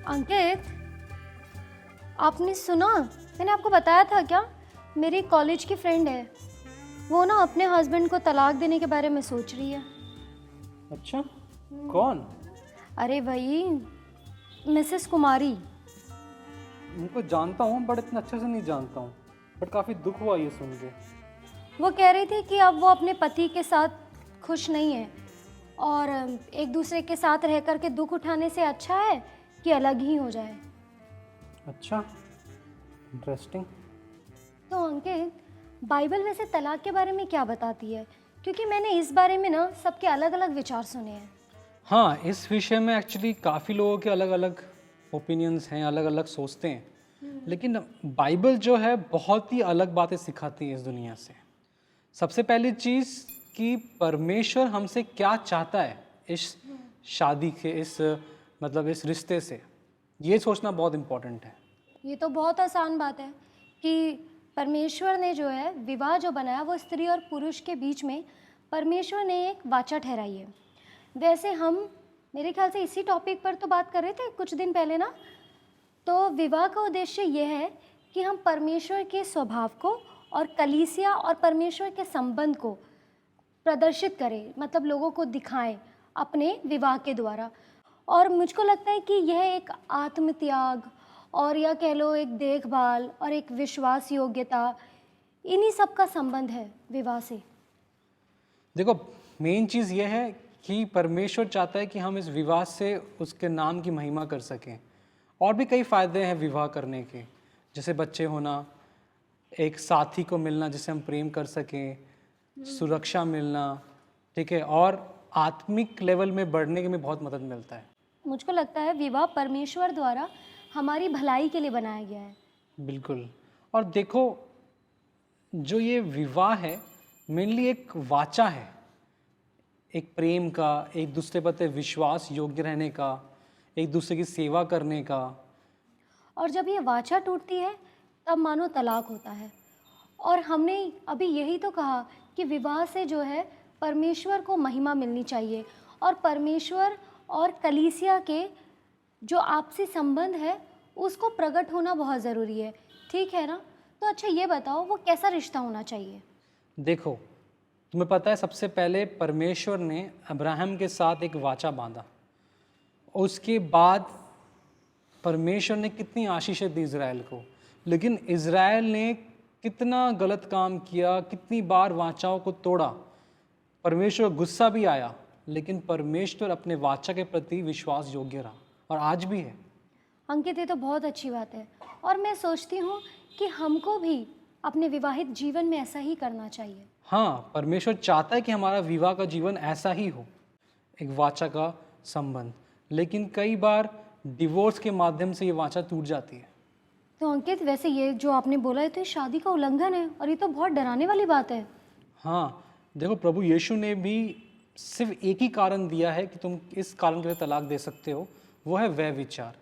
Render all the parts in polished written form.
अंकित, आपने सुना? मैंने आपको बताया था क्या? मेरी कॉलेज की फ्रेंड है, वो ना अपने हस्बैंड को तलाक देने के बारे में सोच रही है। अच्छा, कौन? अरे वही मिसेस कुमारी। उनको जानता हूँ बट इतना अच्छे से नहीं जानता हूँ, बट काफ़ी दुख हुआ ये सुन के। वो कह रही थी कि अब वो अपने पति के साथ खुश नहीं है और एक दूसरे के साथ रह कर के दुख उठाने से अच्छा है कि अलग ही हो जाए। अच्छा, इंटरेस्टिंग। तो अंकित, बाइबल वैसे तलाक के बारे में क्या बताती है? क्योंकि मैंने इस बारे में ना सबके अलग अलग विचार सुने हैं। हाँ, इस विषय में एक्चुअली काफ़ी लोगों के अलग अलग ओपिनियंस हैं, अलग अलग सोचते हैं। लेकिन बाइबल जो है बहुत ही अलग बातें सिखाती है इस दुनिया से। सबसे पहली चीज़ कि परमेश्वर हमसे क्या चाहता है इस शादी के, इस मतलब इस रिश्ते से, ये सोचना बहुत इम्पोर्टेंट है। ये तो बहुत आसान बात है कि परमेश्वर ने जो है विवाह जो बनाया वो स्त्री और पुरुष के बीच में परमेश्वर ने एक वाचा ठहराई है। वैसे हम मेरे ख्याल से इसी टॉपिक पर तो बात कर रहे थे कुछ दिन पहले ना। तो विवाह का उद्देश्य यह है कि हम परमेश्वर के स्वभाव को और कलीसिया और परमेश्वर के संबंध को प्रदर्शित करें, मतलब लोगों को दिखाएं अपने विवाह के द्वारा। और मुझको लगता है कि यह एक आत्मत्याग और या कह लो एक देखभाल और एक विश्वास योग्यता, इन्हीं सब का संबंध है विवाह से। देखो, मेन चीज़ ये है कि परमेश्वर चाहता है कि हम इस विवाह से उसके नाम की महिमा कर सकें। और भी कई फ़ायदे हैं विवाह करने के, जैसे बच्चे होना, एक साथी को मिलना जिसे हम प्रेम कर सकें, सुरक्षा मिलना, ठीक है, और आत्मिक लेवल में बढ़ने के में बहुत मदद मिलता है। मुझको लगता है विवाह परमेश्वर द्वारा हमारी भलाई के लिए बनाया गया है। बिल्कुल। और देखो, जो ये विवाह है मेनली एक वाचा है, एक प्रेम का, एक दूसरे पर विश्वास योग्य रहने का, एक दूसरे की सेवा करने का। और जब ये वाचा टूटती है तब मानो तलाक होता है। और हमने अभी यही तो कहा कि विवाह से जो है परमेश्वर को महिमा मिलनी चाहिए और परमेश्वर और कलीसिया के जो आपसी संबंध है उसको प्रकट होना बहुत ज़रूरी है, ठीक है ना? तो अच्छा ये बताओ वो कैसा रिश्ता होना चाहिए? देखो, तुम्हें पता है सबसे पहले परमेश्वर ने अब्राहम के साथ एक वाचा बांधा। उसके बाद परमेश्वर ने कितनी आशीषें दी इज़राइल को, लेकिन इज़राइल ने कितना गलत काम किया, कितनी बार वाचाओं को तोड़ा। परमेश्वर गुस्सा भी आया, लेकिन परमेश्वर अपने वाचा के प्रति विश्वास योग्य रहा और आज भी है। अंकित, ये तो बहुत अच्छी बात है और मैं सोचती हूँ कि हमको भी अपने विवाहित जीवन में ऐसा ही करना चाहिए। हाँ, परमेश्वर चाहता है कि हमारा विवाह का जीवन ऐसा ही हो, एक वाचा का संबंध। लेकिन कई बार डिवोर्स के माध्यम से ये वाचा टूट जाती है। तो अंकित, वैसे ये जो आपने बोला है तो ये शादी का उल्लंघन है और ये तो बहुत डराने वाली बात है। हाँ, देखो, प्रभु यीशु ने भी सिर्फ एक ही कारण दिया है कि तुम इस कारण के लिए तलाक दे सकते हो, वो है व्यभिचार।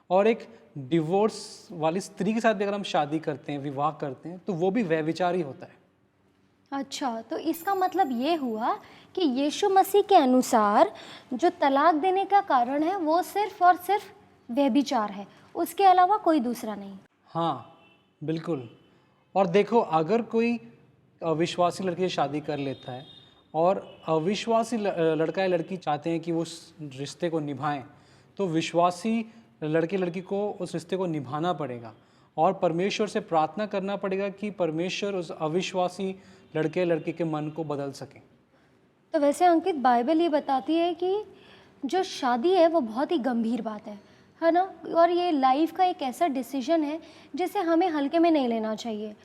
और एक डिवोर्स वाली स्त्री के साथ भी अगर हम शादी करते हैं, विवाह करते हैं, तो वो भी व्यभिचार ही होता है। अच्छा, तो इसका मतलब ये हुआ कि यीशु मसीह के अनुसार जो तलाक देने का कारण है वो सिर्फ और सिर्फ व्यभिचार है, उसके अलावा कोई दूसरा नहीं। हाँ, बिल्कुल। और देखो, अगर कोई अविश्वासी लड़की से शादी कर लेता है और अविश्वासी लड़का या लड़की चाहते हैं कि वो उस रिश्ते को निभाएं, तो विश्वासी लड़के लड़की को उस रिश्ते को निभाना पड़ेगा और परमेश्वर से प्रार्थना करना पड़ेगा कि परमेश्वर उस अविश्वासी लड़के लड़की के मन को बदल सके। तो वैसे अंकित, बाइबल ये बताती है कि जो शादी है वो बहुत ही गंभीर बात है ना? और ये लाइफ का एक ऐसा डिसीजन है जिसे हमें हल्के में नहीं लेना चाहिए।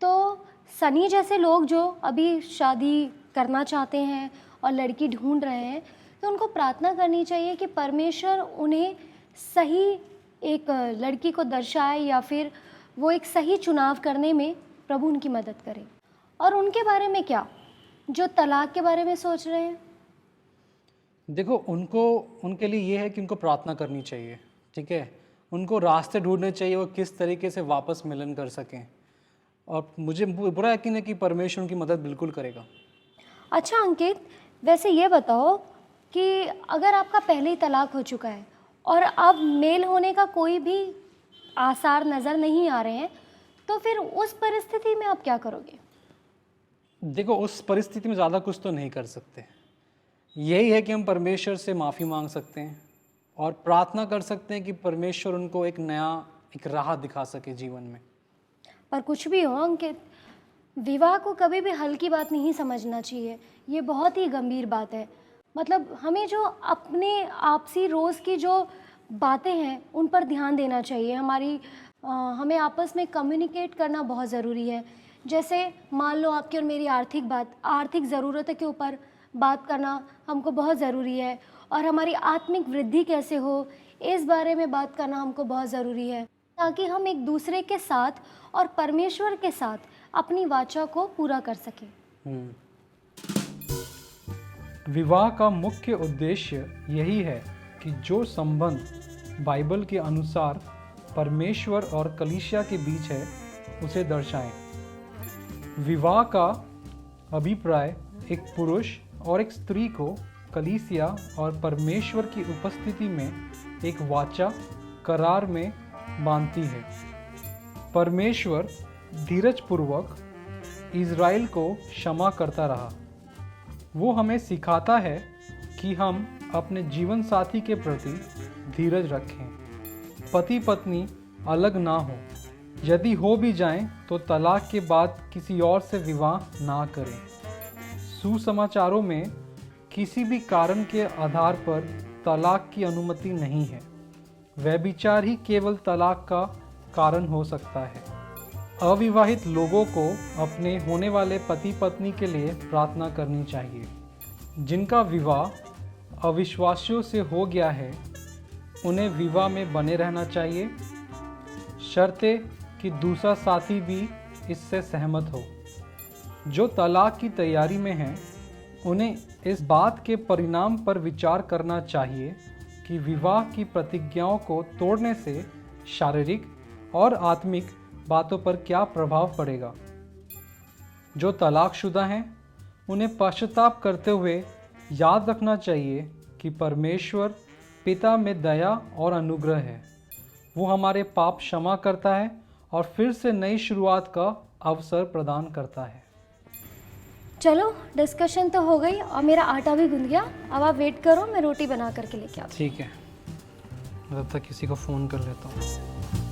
तो सनी जैसे लोग जो अभी शादी करना चाहते हैं और लड़की ढूंढ रहे हैं, तो उनको प्रार्थना करनी चाहिए कि परमेश्वर उन्हें सही एक लड़की को दर्शाए या फिर वो एक सही चुनाव करने में प्रभु उनकी मदद करे। और उनके बारे में क्या, जो तलाक के बारे में सोच रहे हैं? देखो, उनके लिए ये है कि उनको प्रार्थना करनी चाहिए, ठीक है। उनको रास्ते ढूंढने चाहिए वो किस तरीके से वापस मिलन कर सकें। और मुझे बुरा यकीन है कि परमेश्वर उनकी मदद बिल्कुल करेगा। अच्छा अंकित, वैसे ये बताओ कि अगर आपका पहले ही तलाक हो चुका है और अब मेल होने का कोई भी आसार नज़र नहीं आ रहे हैं, तो फिर उस परिस्थिति में आप क्या करोगे? देखो, उस परिस्थिति में ज़्यादा कुछ तो नहीं कर सकते। यही है कि हम परमेश्वर से माफ़ी मांग सकते हैं और प्रार्थना कर सकते हैं कि परमेश्वर उनको एक राह दिखा सके जीवन में। पर कुछ भी हो अंकित, विवाह को कभी भी हल्की बात नहीं समझना चाहिए। ये बहुत ही गंभीर बात है। मतलब हमें जो अपने आपसी रोज़ की जो बातें हैं उन पर ध्यान देना चाहिए। हमें आपस में कम्युनिकेट करना बहुत ज़रूरी है। जैसे मान लो आपकी और मेरी आर्थिक ज़रूरतों के ऊपर बात करना हमको बहुत ज़रूरी है, और हमारी आत्मिक वृद्धि कैसे हो इस बारे में बात करना हमको बहुत ज़रूरी है, ताकि हम एक दूसरे के साथ और परमेश्वर के साथ अपनी वाचा को पूरा कर सकें। विवाह का मुख्य उद्देश्य यही है कि जो संबंध बाइबल के अनुसार परमेश्वर और कलीसिया के बीच है उसे दर्शाएं। विवाह का अभिप्राय एक पुरुष और एक स्त्री को कलीसिया और परमेश्वर की उपस्थिति में एक वाचा करार में बांधती है। परमेश्वर धीरजपूर्वक इज़राइल को क्षमा करता रहा। वो हमें सिखाता है कि हम अपने जीवन साथी के प्रति धीरज रखें। पति पत्नी अलग ना हो, यदि हो भी जाएं तो तलाक के बाद किसी और से विवाह ना करें। सुसमाचारों में किसी भी कारण के आधार पर तलाक की अनुमति नहीं है। व्यभिचार ही केवल तलाक का कारण हो सकता है। अविवाहित लोगों को अपने होने वाले पति पत्नी के लिए प्रार्थना करनी चाहिए। जिनका विवाह अविश्वासियों से हो गया है उन्हें विवाह में बने रहना चाहिए, शर्ते कि दूसरा साथी भी इससे सहमत हो। जो तलाक की तैयारी में हैं उन्हें इस बात के परिणाम पर विचार करना चाहिए कि विवाह की प्रतिज्ञाओं को तोड़ने से शारीरिक और आत्मिक बातों पर क्या प्रभाव पड़ेगा। जो तलाकशुदा हैं उन्हें पश्चाताप करते हुए याद रखना चाहिए कि परमेश्वर पिता में दया और अनुग्रह है। वो हमारे पाप क्षमा करता है और फिर से नई शुरुआत का अवसर प्रदान करता है। चलो, डिस्कशन तो हो गई और मेरा आटा भी गूंद गया। अब आप वेट करो, मैं रोटी बना करके लेके आती हूँ। ठीक है, मैं तब तक किसी को फ़ोन कर लेता हूँ।